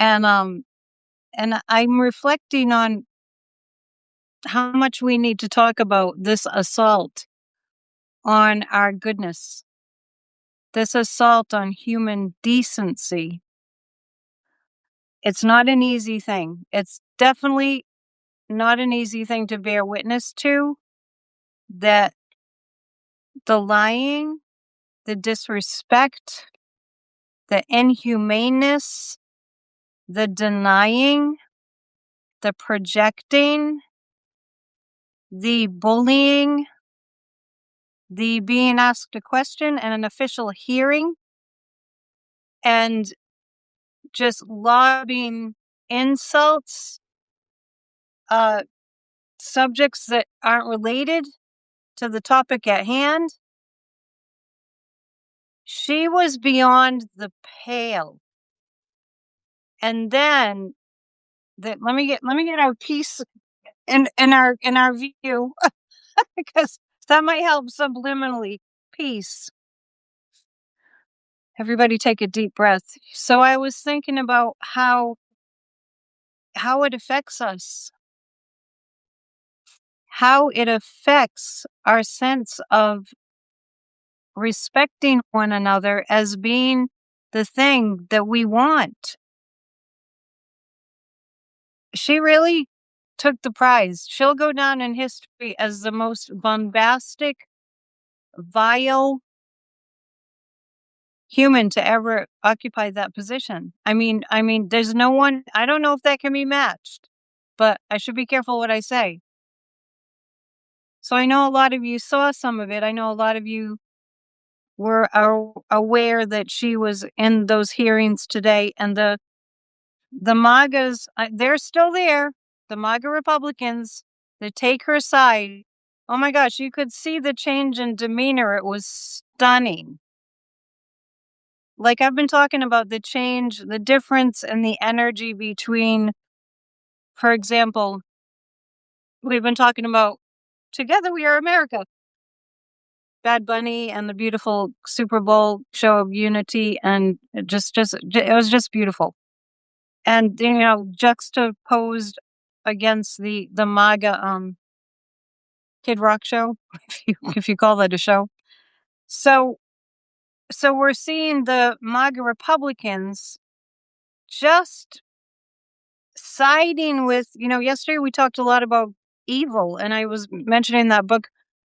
And I'm reflecting on how much we need to talk about this assault on our goodness, this assault on human decency. It's not an easy thing. It's definitely not an easy thing to bear witness to, that the lying, the disrespect, the inhumaneness, the denying, the projecting, the bullying, the being asked a question and an official hearing, and just lobbing insults, subjects that aren't related to the topic at hand. She was beyond the pale. And then let me get our piece in our view because that might help subliminally. Peace. Everybody take a deep breath. So I was thinking about how it affects us, how it affects our sense of respecting one another as being the thing that we want. She really took the prize. She'll go down in history as the most bombastic, vile human to ever occupy that position. I mean, there's no one, I don't know if that can be matched, but I should be careful what I say. So I know a lot of you saw some of it. I know a lot of you were aware that she was in those hearings today, and the MAGAs, they're still there. The MAGA Republicans that take her side. Oh my gosh, you could see the change in demeanor. It was stunning. Like I've been talking about the change, the difference in the energy between, for example, we've been talking about Together We Are America, Bad Bunny and the beautiful Super Bowl show of unity, and it was just beautiful. And juxtaposed against the MAGA Kid Rock show, if you call that a show. So we're seeing the MAGA Republicans just siding with, yesterday we talked a lot about evil, and I was mentioning that book,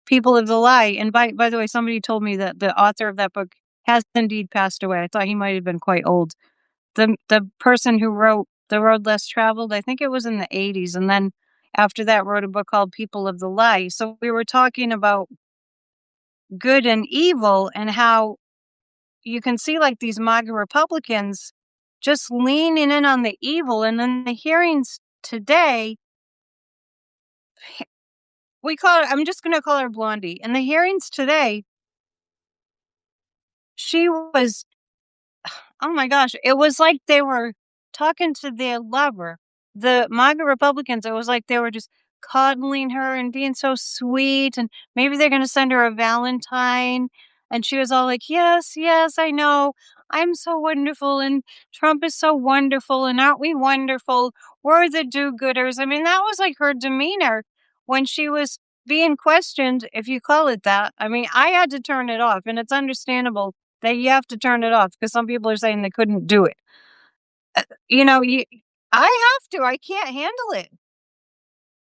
People of the Lie. And by the way, somebody told me that the author of that book has indeed passed away. I thought he might have been quite old. The person who wrote The Road Less Traveled, I think it was in the 80s, and then after that wrote a book called People of the Lie. So we were talking about good and evil, and how you can see like these MAGA Republicans just leaning in on the evil. And in the hearings today, I'm just going to call her Blondie. In the hearings today, she was, oh my gosh, it was like they were talking to their lover. The MAGA Republicans, it was like they were just coddling her and being so sweet, and maybe they're going to send her a Valentine. And she was all like, yes, yes, I know. I'm so wonderful, and Trump is so wonderful, and aren't we wonderful? We're the do-gooders. I mean, that was like her demeanor when she was being questioned, if you call it that. I mean, I had to turn it off, and it's understandable that you have to turn it off because some people are saying they couldn't do it. I have to. I can't handle it.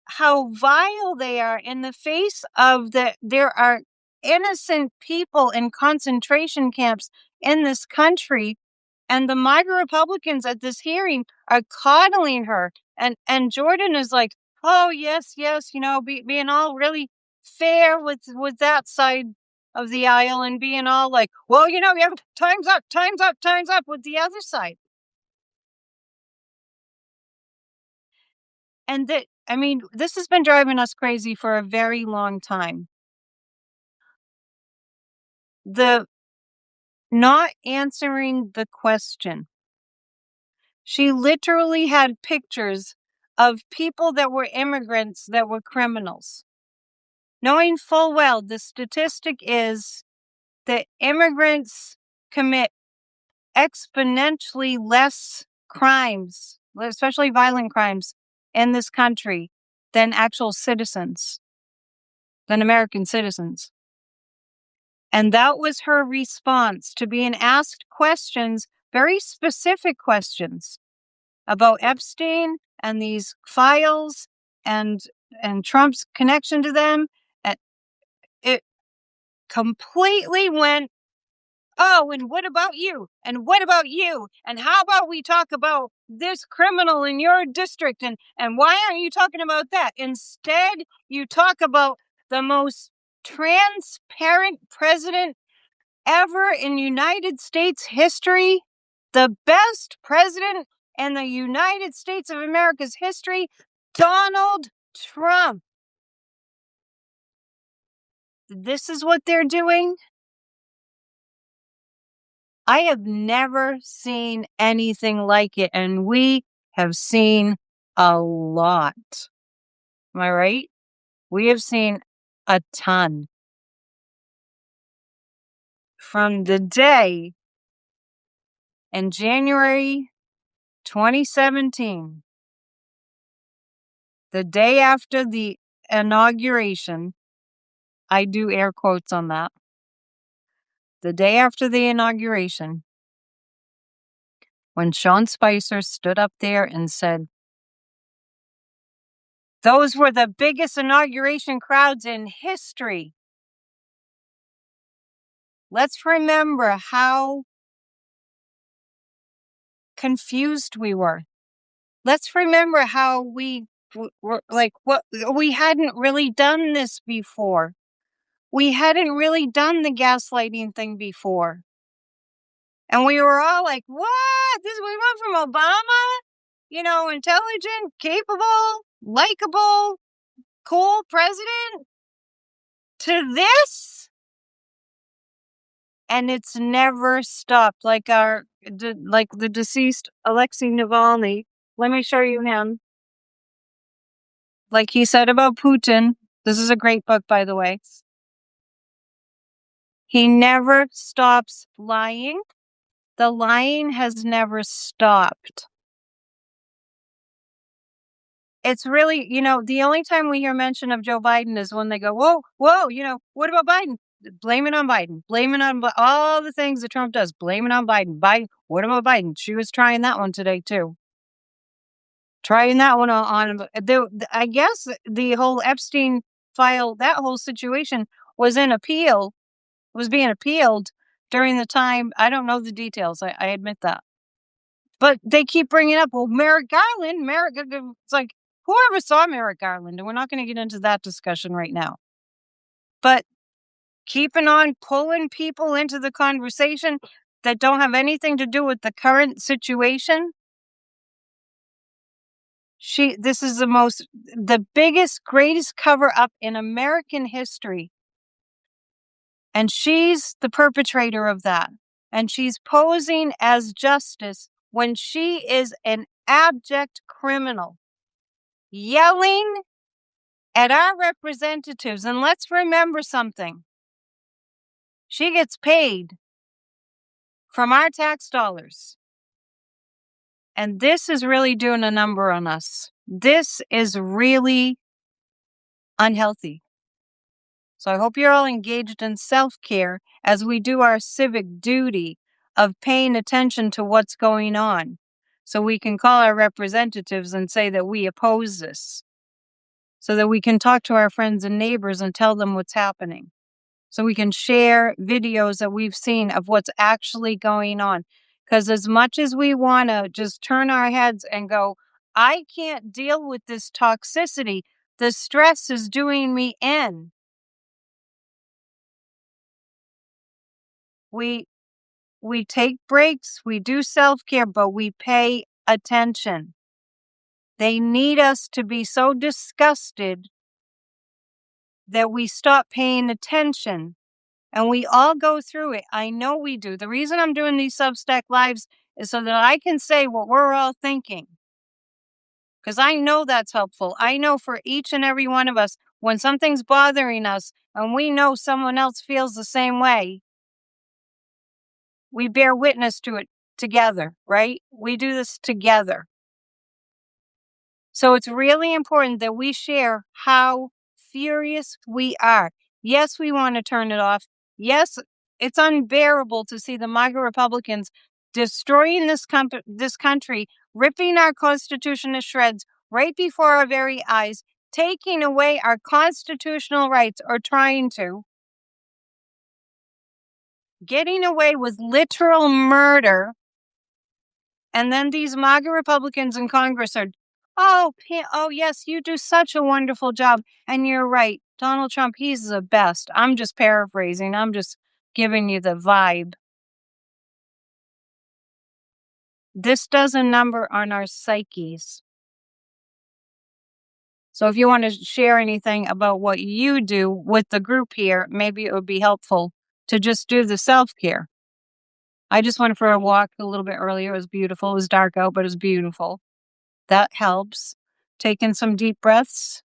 How vile they are in the face of there are innocent people in concentration camps in this country, and the MAGA Republicans at this hearing are coddling her. And Jordan is like, oh, yes, yes, being all really fair with that side of the aisle, and being all like, well, yeah, time's up, time's up, time's up with the other side. And this has been driving us crazy for a very long time. The not answering the question. She literally had pictures of people that were immigrants that were criminals, knowing full well the statistic is that immigrants commit exponentially less crimes, especially violent crimes, in this country than actual citizens, than American citizens. And that was her response to being asked questions, very specific questions about Epstein and these files and Trump's connection to them. And it completely went, oh, and what about you? And what about you? And how about we talk about this criminal in your district? And why aren't you talking about that? Instead, you talk about the most transparent president ever in United States history, the best president in the United States of America's history, Donald Trump. This is what they're doing. I have never seen anything like it, and we have seen a lot. Am I right? We have seen a ton. From the day in January 2017, the day after the inauguration, I do air quotes on that. The day after the inauguration, when Sean Spicer stood up there and said, those were the biggest inauguration crowds in history. Let's remember how confused we were. Let's remember how we were like, what, we hadn't really done this before. We hadn't really done the gaslighting thing before. And we were all like, what? We went from Obama, intelligent, capable, likable, cool president to this? And it's never stopped. Like the deceased Alexei Navalny. Let me show you him. Like he said about Putin. This is a great book, by the way. He never stops lying. The lying has never stopped. It's really, the only time we hear mention of Joe Biden is when they go, whoa, what about Biden? Blame it on Biden. Blame it on all the things that Trump does. Blame it on Biden. What about Biden? She was trying that one today, too. Trying that one on I guess the whole Epstein file, that whole situation was in appeal, was being appealed during the time. I don't know the details. I admit that. But they keep bringing up, well, Merrick Garland, it's like, whoever saw Merrick Garland, and we're not going to get into that discussion right now. But keeping on pulling people into the conversation that don't have anything to do with the current situation. This is the biggest, greatest cover up in American history. And she's the perpetrator of that. And she's posing as justice when she is an abject criminal, yelling at our representatives. And let's remember something. She gets paid from our tax dollars. And this is really doing a number on us. This is really unhealthy. So I hope you're all engaged in self-care as we do our civic duty of paying attention to what's going on. So we can call our representatives and say that we oppose this. So that we can talk to our friends and neighbors and tell them what's happening. So we can share videos that we've seen of what's actually going on. Because as much as we want to just turn our heads and go, I can't deal with this toxicity. The stress is doing me in. We take breaks, we do self-care, but we pay attention. They need us to be so disgusted that we stop paying attention. And we all go through it. I know we do. The reason I'm doing these Substack lives is so that I can say what we're all thinking. Because I know that's helpful. I know for each and every one of us, when something's bothering us and we know someone else feels the same way, we bear witness to it. together, right? We do this together. So it's really important that we share how furious we are. Yes, we want to turn it off. Yes, it's unbearable to see the MAGA Republicans destroying this country, ripping our Constitution to shreds right before our very eyes, taking away our constitutional rights, or trying to, getting away with literal murder. And then these MAGA Republicans in Congress are, oh, yes, you do such a wonderful job. And you're right. Donald Trump, he's the best. I'm just paraphrasing. I'm just giving you the vibe. This does a number on our psyches. So if you want to share anything about what you do with the group here, maybe it would be helpful to just do the self-care. I just went for a walk a little bit earlier. It was beautiful. It was dark out, but it was beautiful. That helps. Taking some deep breaths.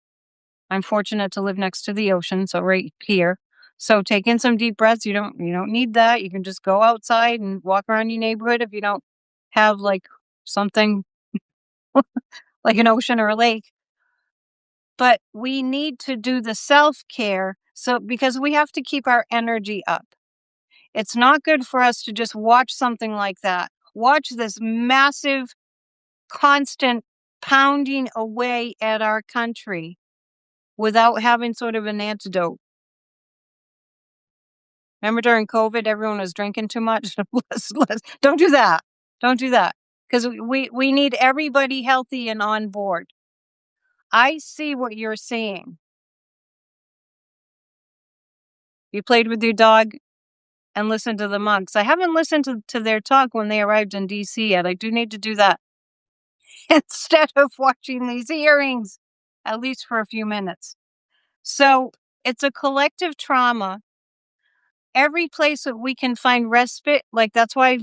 I'm fortunate to live next to the ocean, so right here. So take in some deep breaths. You don't need that. You can just go outside and walk around your neighborhood if you don't have like something like an ocean or a lake. But we need to do the self-care because we have to keep our energy up. It's not good for us to just watch something like that. Watch this massive, constant pounding away at our country without having sort of an antidote. Remember during COVID, everyone was drinking too much? Don't do that. Don't do that. Because we need everybody healthy and on board. I see what you're seeing. You played with your dog and listened to the monks. I haven't listened to their talk when they arrived in DC yet. I do need to do that instead of watching these hearings, at least for a few minutes. So it's a collective trauma. Every place that we can find respite, like I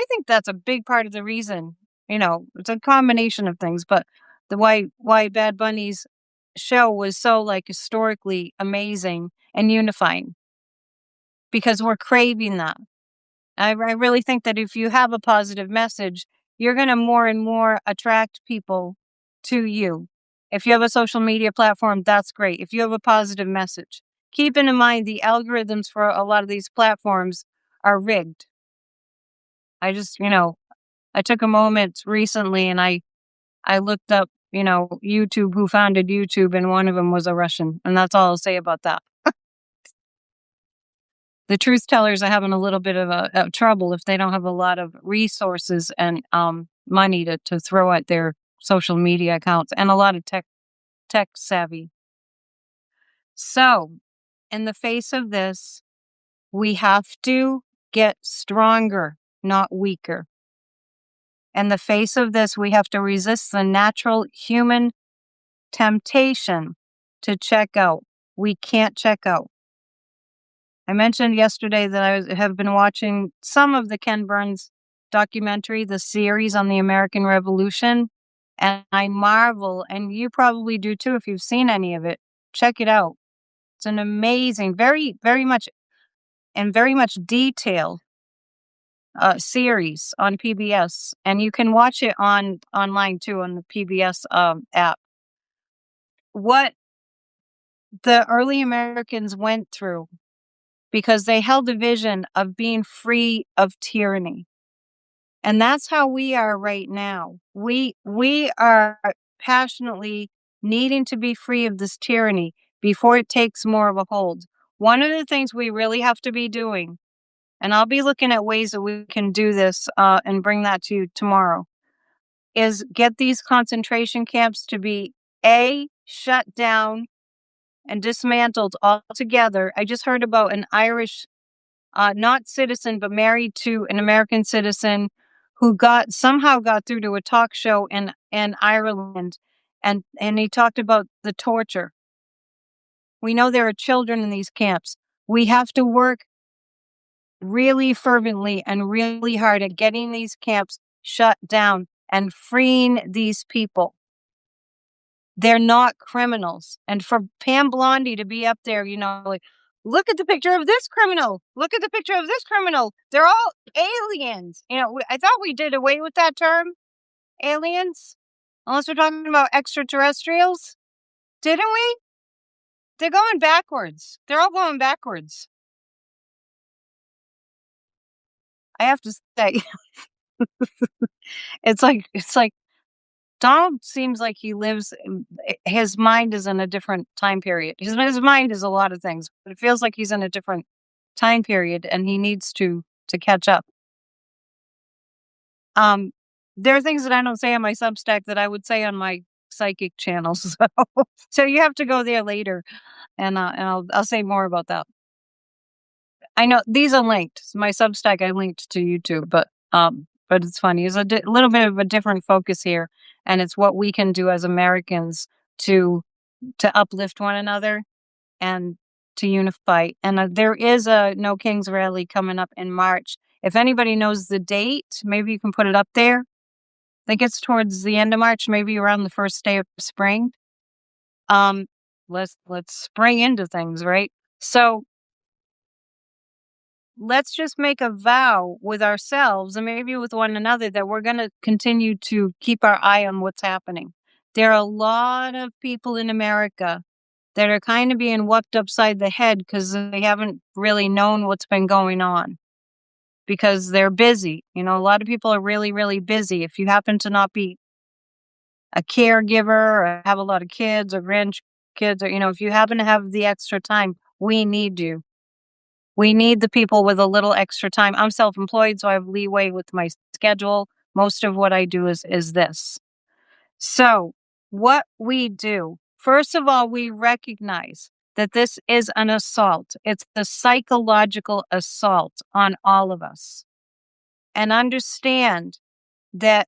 think that's a big part of the reason, it's a combination of things, but why Bad Bunny's show was so like historically amazing and unifying, because we're craving that. I really think that if you have a positive message, you're going to more and more attract people to you. If you have a social media platform, that's great. If you have a positive message, keeping in mind the algorithms for a lot of these platforms are rigged. I just, I took a moment recently and I looked up, YouTube, who founded YouTube, and one of them was a Russian. And that's all I'll say about that. The truth tellers are having a little bit of a trouble if they don't have a lot of resources and money to throw at their social media accounts, and a lot of tech savvy. So, in the face of this, we have to get stronger, not weaker. In the face of this, we have to resist the natural human temptation to check out. We can't check out. I mentioned yesterday that I have been watching some of the Ken Burns documentary, the series on the American Revolution, and I marvel, and you probably do too if you've seen any of it. Check it out. It's an amazing, very, very much detailed series on PBS, and you can watch it online too on the PBS app. What the early Americans went through, because they held a vision of being free of tyranny. And that's how we are right now. We are passionately needing to be free of this tyranny before it takes more of a hold. One of the things we really have to be doing, and I'll be looking at ways that we can do this and bring that to you tomorrow, is get these concentration camps to be shut down and dismantled altogether. I just heard about an Irish, not citizen, but married to an American citizen, who somehow got through to a talk show in Ireland, and he talked about the torture. We know there are children in these camps. We have to work really fervently and really hard at getting these camps shut down and freeing these people. They're not criminals. And for Pam Blondie to be up there, like, Look at the picture of this criminal. Look at the picture of this criminal. They're all aliens. I thought we did away with that term, aliens, unless we're talking about extraterrestrials. Didn't we? They're going backwards. They're all going backwards. I have to say, it's like Donald seems like he lives. His mind is in a different time period. His mind is a lot of things, but it feels like he's in a different time period, and he needs to catch up. Um, there are things that I don't say on my Substack that I would say on my psychic channels. So you have to go there later, and I'll say more about that. I know these are linked. My Substack I linked to YouTube, but it's funny. It's a little bit of a different focus here, and it's what we can do as Americans to uplift one another and to unify. And there is a No Kings rally coming up in March. If anybody knows the date, maybe you can put it up there. I think it's towards the end of March, maybe around the first day of spring. Let's spring into things, right? So let's just make a vow with ourselves and maybe with one another that we're going to continue to keep our eye on what's happening. There are a lot of people in America that are kind of being whooped upside the head because they haven't really known what's been going on because they're busy. A lot of people are really, really busy. If you happen to not be a caregiver or have a lot of kids or grandkids, or, if you happen to have the extra time, we need you. We need the people with a little extra time. I'm self-employed, so I have leeway with my schedule. Most of what I do is this. So what we do, first of all, we recognize that this is an assault. It's a psychological assault on all of us. And understand that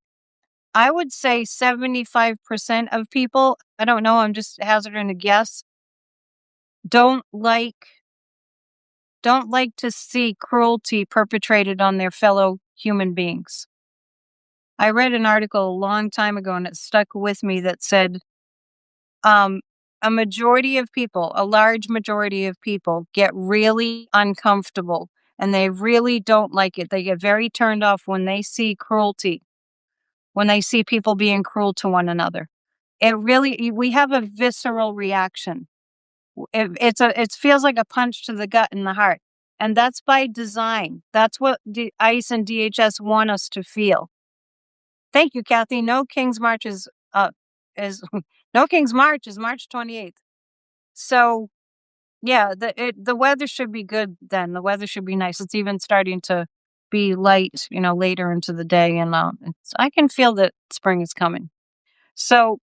I would say 75% of people, I don't know, I'm just hazarding a guess, don't like to see cruelty perpetrated on their fellow human beings. I read an article a long time ago, and it stuck with me, that said, a majority of people, a large majority of people, get really uncomfortable and they really don't like it. They get very turned off when they see cruelty, when they see people being cruel to one another. We have a visceral reaction. It feels like a punch to the gut and the heart. And that's by design. That's what ICE and DHS want us to feel. Thank you, Kathy. No King's March is No King's March is March 28th. So yeah, the weather should be good then. The weather should be nice. It's even starting to be light, later into the day, and I can feel that spring is coming. So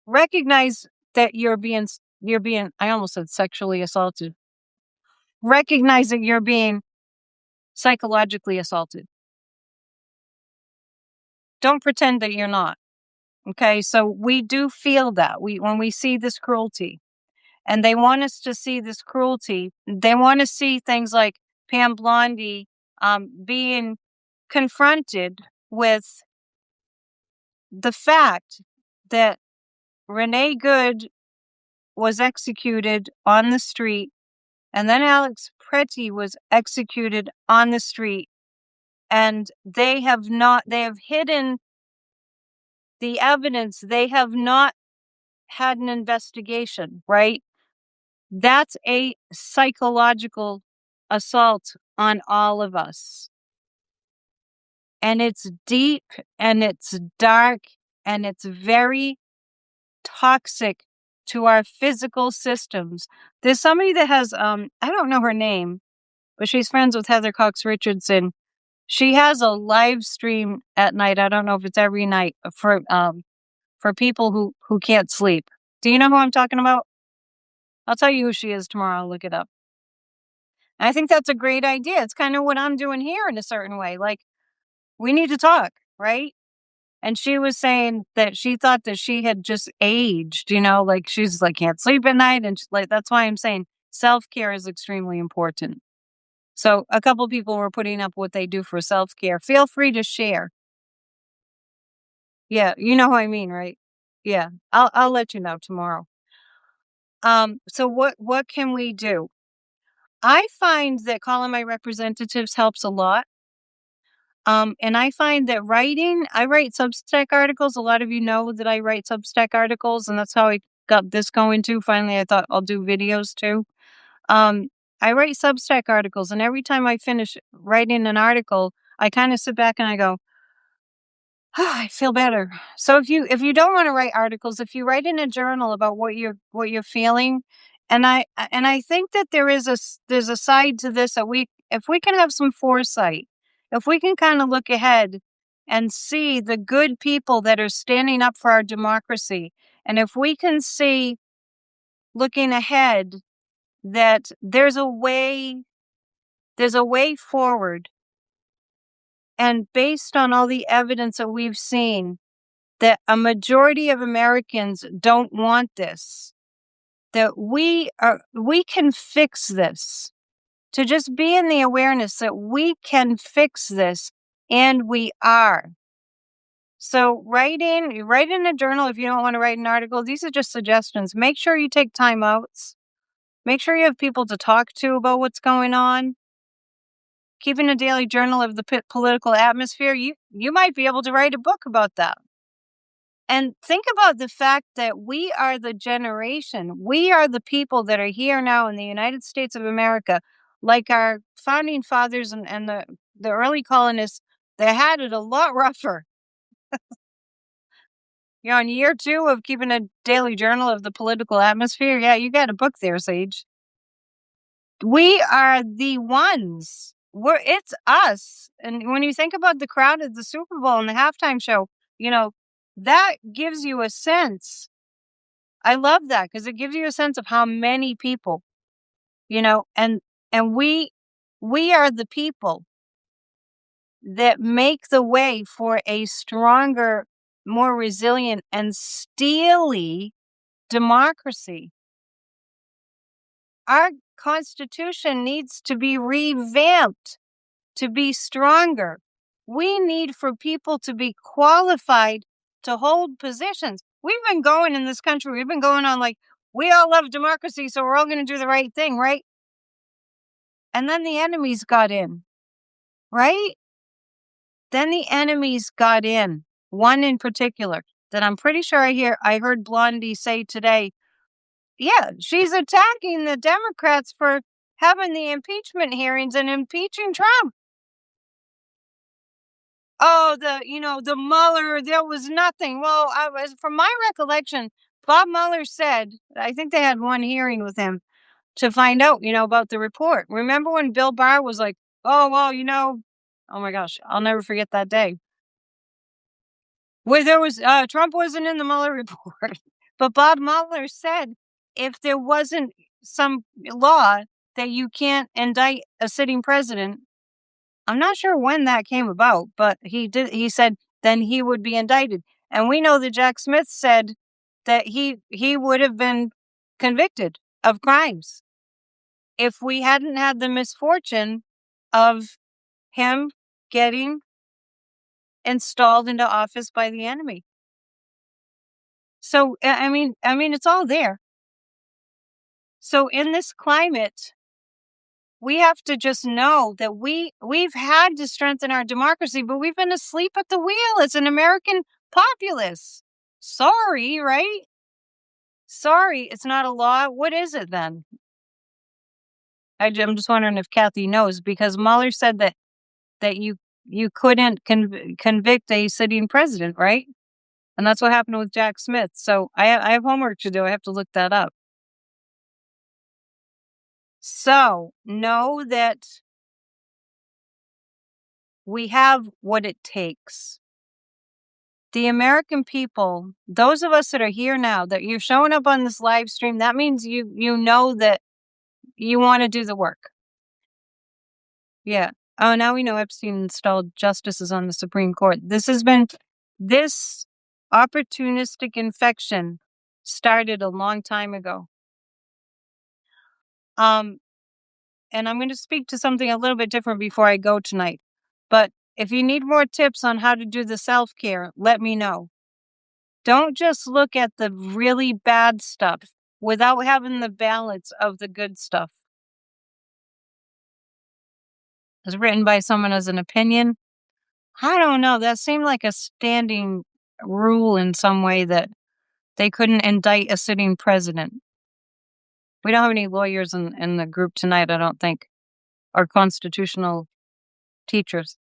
recognize that you're being I almost said sexually assaulted. Recognize that you're being psychologically assaulted. Don't pretend that you're not. Okay? So we do feel that. When we see this cruelty, and they want us to see this cruelty, they want to see things like Pam Blondie being confronted with the fact that Renee Good was executed on the street, and then Alex Pretty was executed on the street, and they have hidden the evidence. They have not had an investigation, right? That's a psychological assault on all of us. And it's deep and it's dark and it's very toxic to our physical systems. There's somebody that has, I don't know her name, but she's friends with Heather Cox Richardson. She has a live stream at night. I don't know if it's every night for people who can't sleep. Do you know who I'm talking about? I'll tell you who she is tomorrow. I'll look it up. I think that's a great idea. It's kind of what I'm doing here in a certain way. Like, we need to talk, right? And she was saying that she thought that she had just aged, like she's like, can't sleep at night. And that's why I'm saying self-care is extremely important. So a couple people were putting up what they do for self-care. Feel free to share. Yeah, you know who I mean, right? Yeah, I'll let you know tomorrow. So what can we do? I find that calling my representatives helps a lot. And I find that I write Substack articles. A lot of you know that I write Substack articles, and that's how I got this going too. Finally, I thought I'll do videos too. Um, I write Substack articles, and every time I finish writing an article, I kind of sit back and I go, I feel better. So if you don't want to write articles, if you write in a journal about what you're feeling, and I think that there's a side to this that if we can have some foresight, if we can kind of look ahead and see the good people that are standing up for our democracy, and if we can see looking ahead that there's a way forward, and based on all the evidence that we've seen that a majority of Americans don't want this, that we can fix this. To just be in the awareness that we can fix this, and we are. So write in a journal if you don't want to write an article. These are just suggestions. Make sure you take time outs. Make sure you have people to talk to about what's going on. Keeping a daily journal of the political atmosphere, you might be able to write a book about that. And think about the fact that we are the generation, we are the people that are here now in the United States of America, like our founding fathers and the early colonists, they had it a lot rougher. You're on year 2 of keeping a daily journal of the political atmosphere. Yeah, you got a book there, Sage. We are the ones. It's us. And when you think about the crowd at the Super Bowl and the halftime show, that gives you a sense. I love that because it gives you a sense of how many people, and we are the people that make the way for a stronger, more resilient and steely democracy. Our Constitution needs to be revamped to be stronger. We need for people to be qualified to hold positions. We've been going in this country, we've been going on like, we all love democracy, so we're all going to do the right thing, right? And then the enemies got in, right? Then the enemies got in. One in particular that I'm pretty sure I heard Blondie say today. Yeah, she's attacking the Democrats for having the impeachment hearings and impeaching Trump. Oh, the Mueller, there was nothing. Well, from my recollection, Bob Mueller said, I think they had one hearing with him to find out, about the report. Remember when Bill Barr was like, oh, well, oh my gosh, I'll never forget that day. Where there was, Trump wasn't in the Mueller report. But Bob Mueller said if there wasn't some law that you can't indict a sitting president, I'm not sure when that came about, but he said then he would be indicted. And we know that Jack Smith said that he would have been convicted of crimes if we hadn't had the misfortune of him getting installed into office by the enemy. So I mean it's all there. So in this climate, we have to just know that we've had to strengthen our democracy, but we've been asleep at the wheel as an American populace. Sorry, right? Sorry, it's not a law. What is it then? I'm just wondering if Kathy knows, because Mueller said that you couldn't convict a sitting president, right? And that's what happened with Jack Smith. So I have homework to do. I have to look that up. So know that we have what it takes. The American people, those of us that are here now, that you're showing up on this live stream, that means you know that you want to do the work. Yeah. Oh, now we know Epstein installed justices on the Supreme Court. This opportunistic infection started a long time ago. And I'm going to speak to something a little bit different before I go tonight. But if you need more tips on how to do the self-care, let me know. Don't just look at the really bad stuff. without having the balance of the good stuff. It was written by someone as an opinion. I don't know. That seemed like a standing rule in some way that they couldn't indict a sitting president. We don't have any lawyers in the group tonight, I don't think, or constitutional teachers.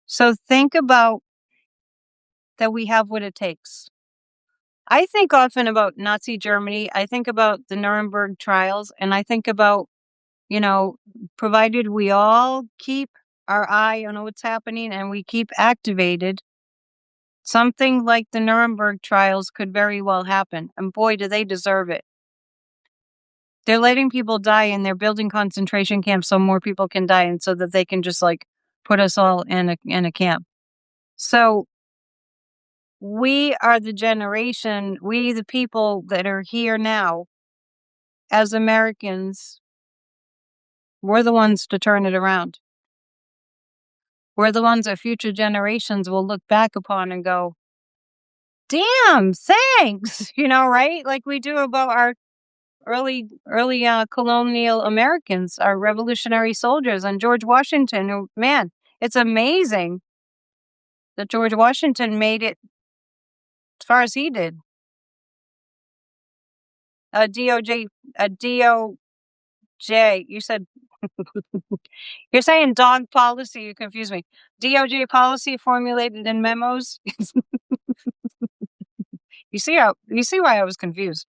So think about that we have what it takes. I think often about Nazi Germany. I think about the Nuremberg trials, and I think about, provided we all keep our eye on what's happening and we keep activated, something like the Nuremberg trials could very well happen. And boy, do they deserve it. They're letting people die and they're building concentration camps so more people can die and so that they can just put us all in a camp. So we are the generation, we the people that are here now as Americans, we're the ones to turn it around. We're the ones that future generations will look back upon and go, damn, thanks, right? Like we do about our early colonial Americans, our revolutionary soldiers, and George Washington, who, man, it's amazing that George Washington made it as far as he did. DOJ, you said, you're saying dog policy, you confuse me. DOJ policy formulated in memos. You see why I was confused.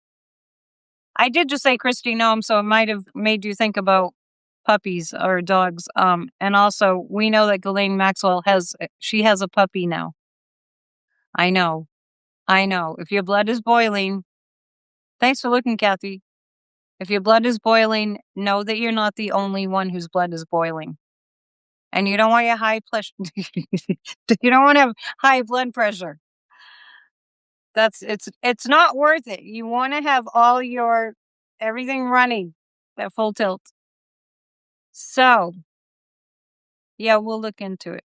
I did just say Christy Nome, so it might have made you think about puppies or dogs. And also we know that Ghislaine Maxwell has a puppy now. I know. If your blood is boiling, thanks for looking, Kathy. If your blood is boiling, know that you're not the only one whose blood is boiling. And you don't want your you don't want to have high blood pressure. It's not worth it. You want to have everything running at full tilt. So, yeah, we'll look into it.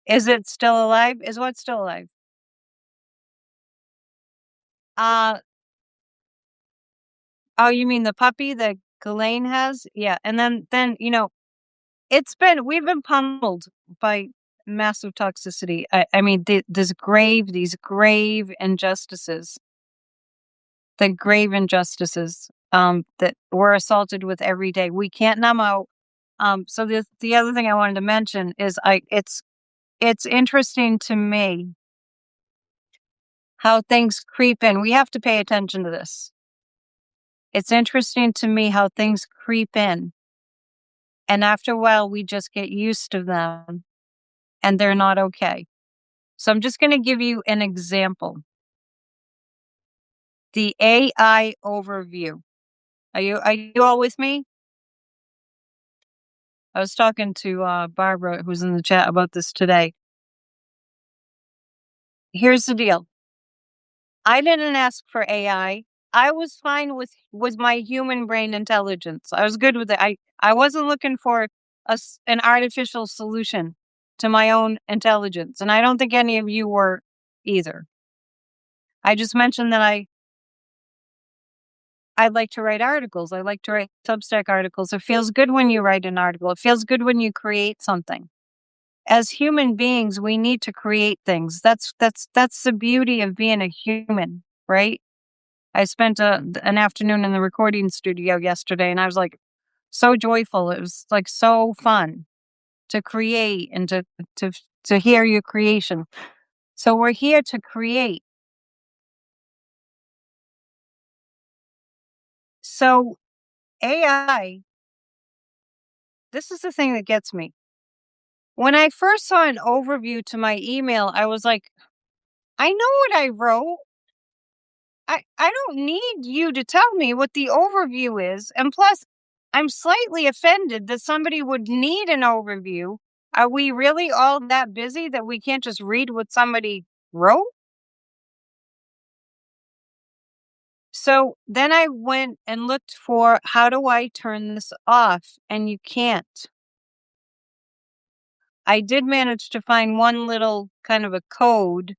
Is it still alive? Is what still alive? Oh, you mean the puppy that Ghislaine has? Yeah. And then, we've been pummeled by massive toxicity. I mean, these grave injustices, that we're assaulted with every day. We can't numb out. So the other thing I wanted to mention is it's interesting to me how things creep in. We have to pay attention to this. It's interesting to me how things creep in. And after a while, we just get used to them and they're not okay. So I'm just going to give you an example. The AI overview. Are you all with me? I was talking to Barbara, who's in the chat, about this today. Here's the deal. I didn't ask for AI. I was fine with my human brain intelligence. I was good with it. I wasn't looking for an artificial solution to my own intelligence. And I don't think any of you were either. I just mentioned that I like to write articles. I like to write Substack articles. It feels good when you write an article. It feels good when you create something. As human beings, we need to create things. That's the beauty of being a human, right? I spent an afternoon in the recording studio yesterday, and I was so joyful. It was so fun to create and to hear your creation. So we're here to create. So AI, this is the thing that gets me. When I first saw an overview to my email, I was like, I know what I wrote. I don't need you to tell me what the overview is. And plus, I'm slightly offended that somebody would need an overview. Are we really all that busy that we can't just read what somebody wrote? So then I went and looked for, how do I turn this off? And you can't. I did manage to find one little kind of a code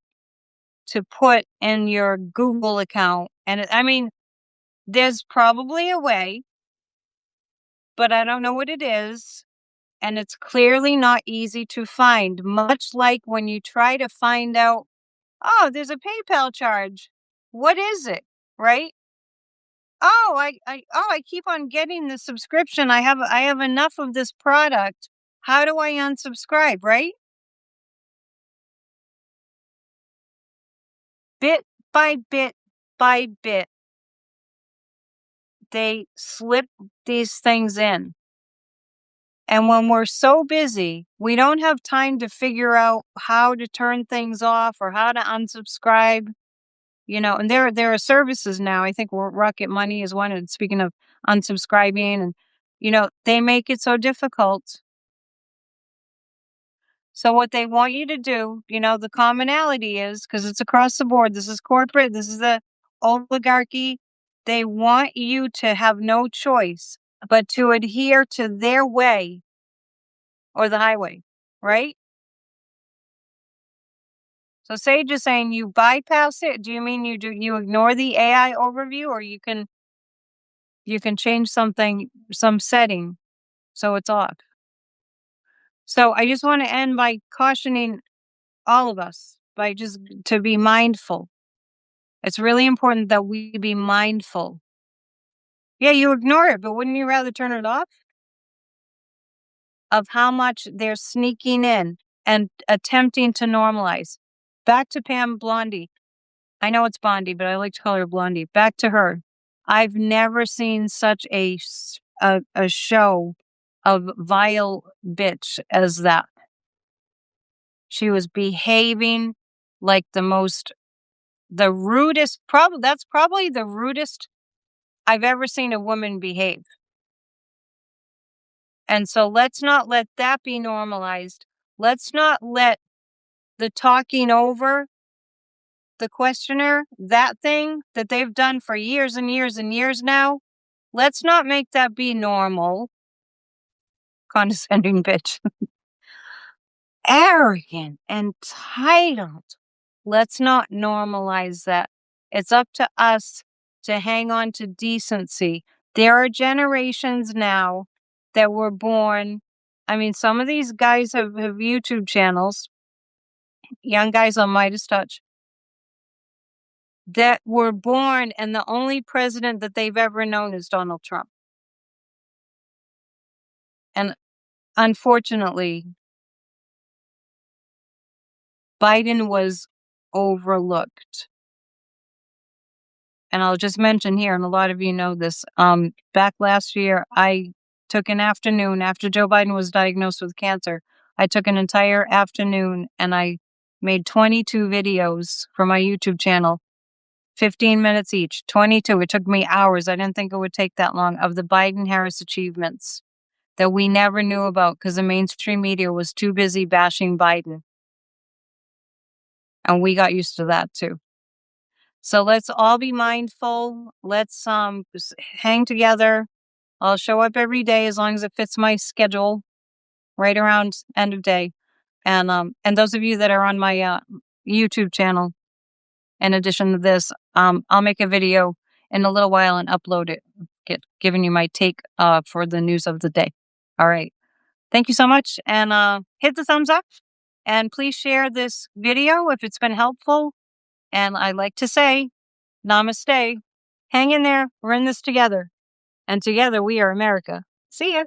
to put in your Google account. And I mean, there's probably a way, but I don't know what it is. And it's clearly not easy to find, much like when you try to find out, oh, there's a PayPal charge. What is it? Right? Oh, I keep on getting the subscription. I have enough of this product. How do I unsubscribe, right? Bit by bit, they slip these things in. And when we're so busy, we don't have time to figure out how to turn things off or how to unsubscribe. And there are services now. I think Rocket Money is one. And speaking of unsubscribing, and they make it so difficult. So what they want you to do, the commonality is, because it's across the board. This is corporate. This is the oligarchy. They want you to have no choice but to adhere to their way or the highway, right? So Sage is saying you bypass it. Do you mean you ignore the AI overview, or you can change some setting so it's off? So I just want to end by cautioning all of us to be mindful. It's really important that we be mindful. Yeah, you ignore it, but wouldn't you rather turn it off? Of how much they're sneaking in and attempting to normalize. Back to Pam Blondie. I know it's Bondi, but I like to call her Blondie. Back to her. I've never seen such a show of vile bitch as that. She was behaving like the rudest, that's probably the rudest I've ever seen a woman behave. And so let's not let that be normalized. Let's not let the talking over the questioner, that thing that they've done for years and years and years now, let's not make that be normal. Condescending bitch. Arrogant, entitled. Let's not normalize that. It's up to us to hang on to decency. There are generations now that were born. I mean, some of these guys have YouTube channels, young guys on Midas Touch, that were born, and the only president that they've ever known is Donald Trump. And unfortunately, Biden was overlooked. And I'll just mention here, and a lot of you know this, back last year, I took an afternoon after Joe Biden was diagnosed with cancer. I took an entire afternoon and I made 22 videos for my YouTube channel, 15 minutes each, 22. It took me hours. I didn't think it would take that long, of the Biden-Harris achievements that we never knew about because the mainstream media was too busy bashing Biden. And we got used to that too. So let's all be mindful. Let's hang together. I'll show up every day as long as it fits my schedule, right around end of day. And those of you that are on my YouTube channel, in addition to this, I'll make a video in a little while and upload it, giving you my take for the news of the day. All right. Thank you so much. And hit the thumbs up. And please share this video if it's been helpful. And I like to say, namaste. Hang in there. We're in this together. And together we are America. See ya.